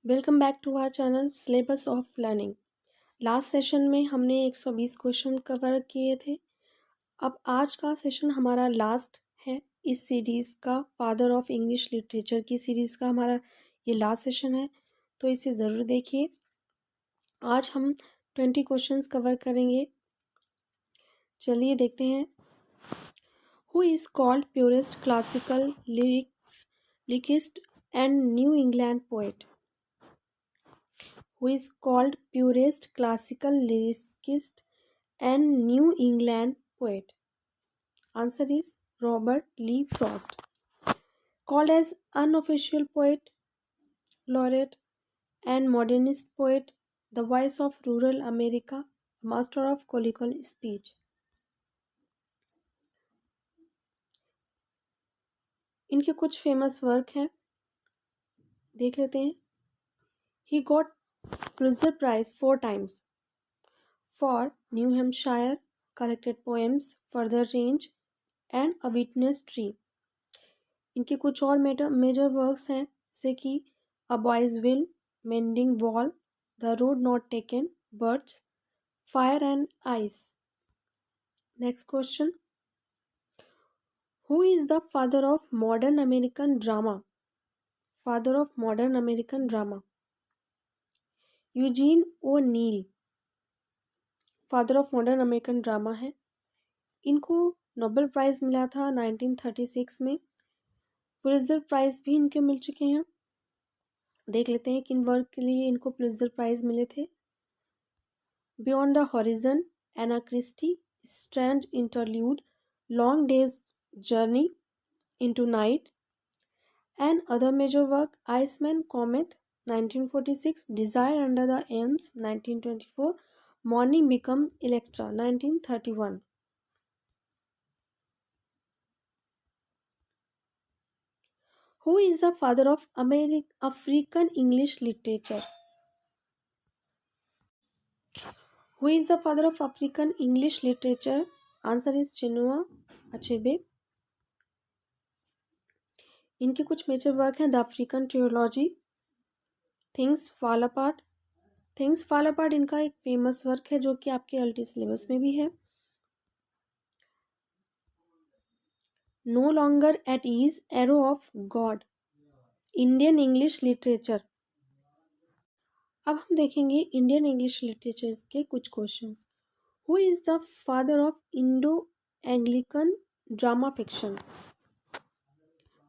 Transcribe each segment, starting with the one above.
Welcome back to our channel syllabus of learning. Last session में हमने 120 question cover किए थे। अब आज का सेशन हमारा लास्ट है इस सीरीज़ का, फादर ऑफ इंग्लिश लिटरेचर की सीरीज़ का हमारा ये लास्ट सेशन है, तो इसे ज़रूर देखिए। आज हम 20 क्वेश्चंस कवर करेंगे। चलिए देखते हैं। Who is called purest classical lyricist and new England poet? Who is called purest classical lyricist and New England poet? Answer is Robert Lee Frost. Called as unofficial poet, laureate, and modernist poet, the voice of rural America, master of colloquial speech. इनके कुछ famous work हैं, देख लेते हैं। He got Pulitzer Prize 4 times for New Hampshire, collected poems, further range, and A Witness Tree. इनके कुछ और major works हैं, जैसे कि a boy's will, mending wall, the road not taken, birds, fire and ice. Next question, who is the father of modern American drama? Father of modern American drama Eugene O'Neill father of modern American drama है। इनको Nobel prize मिला था 1936 में। Pulitzer prize भी इनके मिल चुके हैं। देख लेते हैं किन वर्क के लिए इनको पुलित्जर प्राइज मिले थे। Beyond the horizon, Anna Christie, strange interlude, long day's journey into night, and other major work iceman cometh 1946, desire under the elms 1924, mourning become Electra 1931। Who is the father of African English literature? Who is the father of African English literature? Answer is Chinua Achebe. इनके कुछ major work हैं, the African ट्रियोलॉजी, things fall apart. Things fall apart इनका एक famous work है जो कि आपके LT syllabus में भी है। No longer at ease, arrow of God, Indian English literature. अब हम देखेंगे इंडियन इंग्लिश लिटरेचर के कुछ questions. Who is the father of Indo Anglican drama fiction?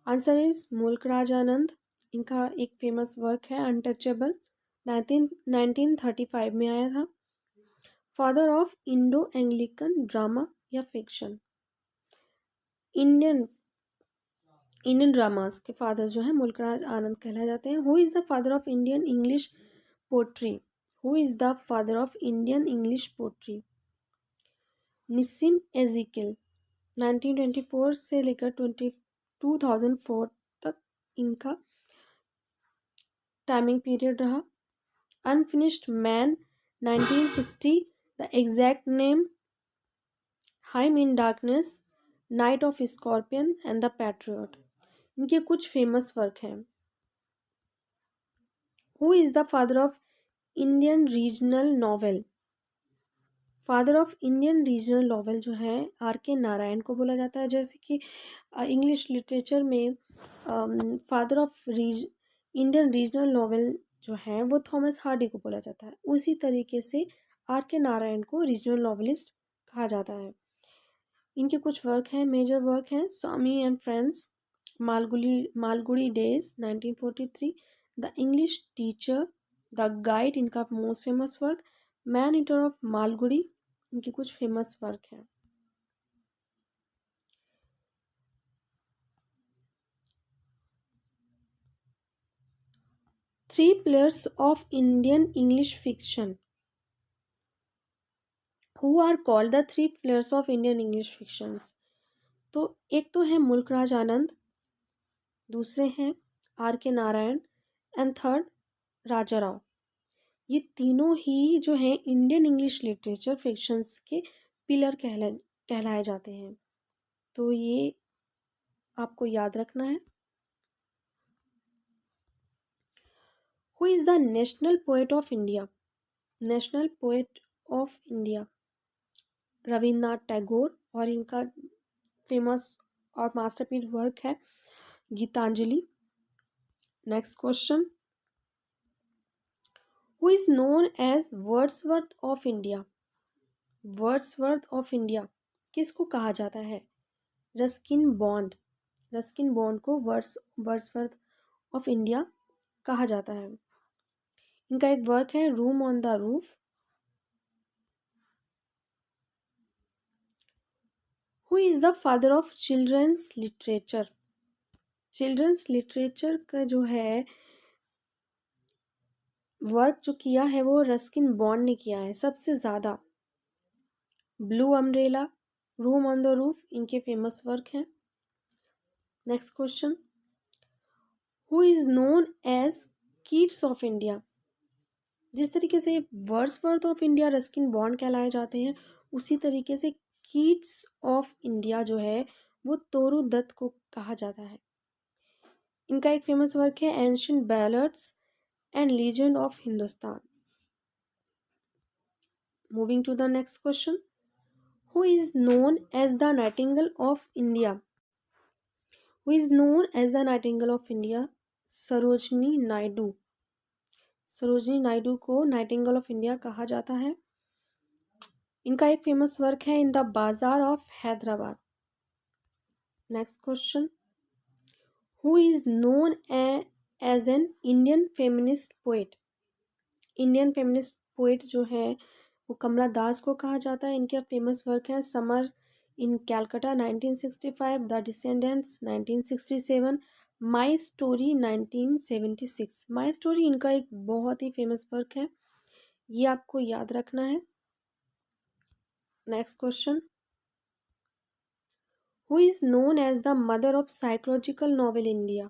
Answer is Mulk Raj आनंद। इनका एक फेमस वर्क है अनटचेबल, 1935 में आया था। Father of Indo Anglican drama या फिक्शन, इंडियन ड्रामास के फादर जो है मुल्क राज आनंद कहलाए जाते हैं। Who is the father of Indian English poetry? Who is the father of Indian English poetry? Nissim Ezekiel. 1924 से लेकर 2004 तक इनका टाइमिंग पीरियड रहा। Unfinished man 1960, the exact name, hymn in darkness, night of scorpion and the patriot. इनके कुछ famous work हैं। Who is the father of Indian regional novel? Father of Indian regional novel जो है R.K. Narayan को बोला जाता है। जैसे कि इंग्लिश लिटरेचर में father of Indian regional novel जो है वो थॉमस हार्डी को बोला जाता है, उसी तरीके से R.K. नारायण को रीजनल नॉवेलिस्ट कहा जाता है। इनके कुछ वर्क हैं, मेजर वर्क हैं, Swami and friends, Malgudi days 1943, the English teacher, the guide इनका most famous work, man eater of Malgudi इनके कुछ फेमस वर्क हैं। Three players of Indian English fiction. Who are called the three players of Indian English fictions? तो एक तो है मुल्क राज आनंद, दूसरे हैं R.K. Narayan, and third Raja Rao. ये तीनों ही जो हैं इंडियन इंग्लिश लिटरेचर फिक्शंस के पिलर कहलाए जाते हैं, तो ये आपको याद रखना है। Who is the national poet of India? National poet of India Rabindranath Tagore, और इनका फेमस और मास्टरपीस वर्क है Gitanjali. Next question, who is known as Wordsworth of India? Wordsworth of India किसको कहा जाता है? Ruskin Bond. रस्किन बॉन्ड को वर्ड्सवर्थ ऑफ इंडिया कहा जाता है। इनका एक वर्क है room on the roof. Who is the father of children's literature? Children's literature का जो है वर्क जो किया है वो रस्किन बॉन्ड ने किया है सबसे ज़्यादा। Blue umbrella, room on the roof इनके फेमस वर्क हैं। Next question, who is known as Keats of India? जिस तरीके से Wordsworth of India Ruskin Bond कहलाए जाते हैं, उसी तरीके से कीट्स ऑफ इंडिया जो है वो तोरू दत्त को कहा जाता है। इनका एक फेमस वर्क है ancient ballads and legend of Hindustan. Moving to the next question, who is known as the nightingale of India? Who is known as the nightingale of India? Sarojini Naidu. Sarojini Naidu को नाइटिंगेल ऑफ इंडिया कहा जाता है। इनका एक famous work है in the bazaar of Hyderabad. Next question, who is known as an Indian feminist poet? Indian feminist poet जो है वो कमला दास को कहा जाता है। इनका फेमस वर्क है summer in Calcutta 1965, the descendants 1967, my story 1976। My story इनका एक बहुत ही फेमस वर्क है, ये आपको याद रखना है। Next question, who is known as the mother of psychological novel India?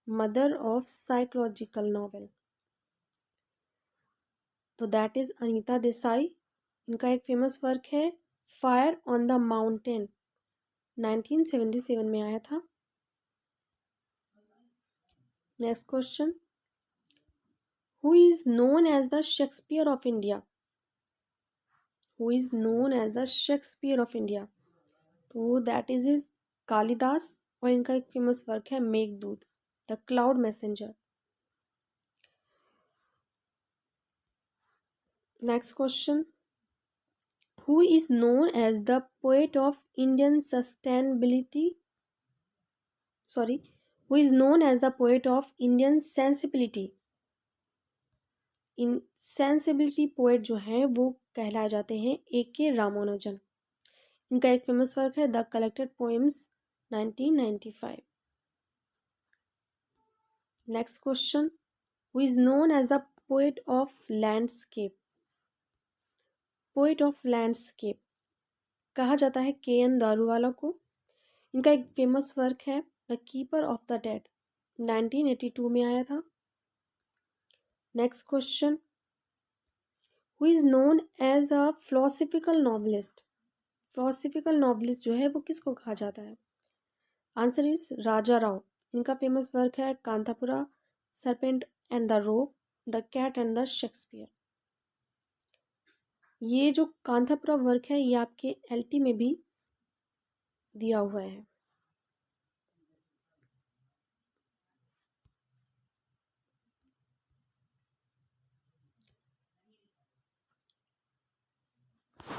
Mother of psychological novel, तो दैट इज अनीता देसाई। इनका एक फेमस वर्क है फायर ऑन द माउंटेन, 1977 में आया था। Next question, who is known as the Shakespeare of India? Who is known as the Shakespeare of India, तो that is Kalidas, और इनका एक फेमस वर्क है Meghdoot, the cloud messenger. Next question, who is known as the poet of Indian sustainability, sorry, who is known as the poet of Indian sensibility? इन sensibility poet जो हैं वो कहलाए जाते हैं A.K. रामानुजन। इनका एक फेमस वर्क है the collected poems 1995। Next question, who is known as the poet of landscape? Poet of landscape कहा जाता है K.N. दारूवाला को। इनका एक फेमस वर्क है the keeper of the dead, 1982 में आया था। Next question, who is known as a philosophical novelist? Philosophical novelist जो है वो किसको कहा जाता है? Answer is Raja Rao. इनका फेमस वर्क है Kanthapura, serpent and the rope, the cat and the Shakespeare. ये जो कांतापुरा वर्क है ये आपके LT में भी दिया हुआ है।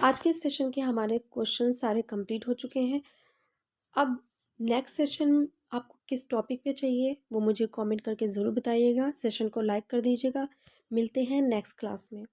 आज के सेशन के हमारे क्वेश्चन सारे कंप्लीट हो चुके हैं। अब नेक्स्ट सेशन आपको किस टॉपिक पे चाहिए वो मुझे कमेंट करके ज़रूर बताइएगा। सेशन को लाइक कर दीजिएगा। मिलते हैं नेक्स्ट क्लास में।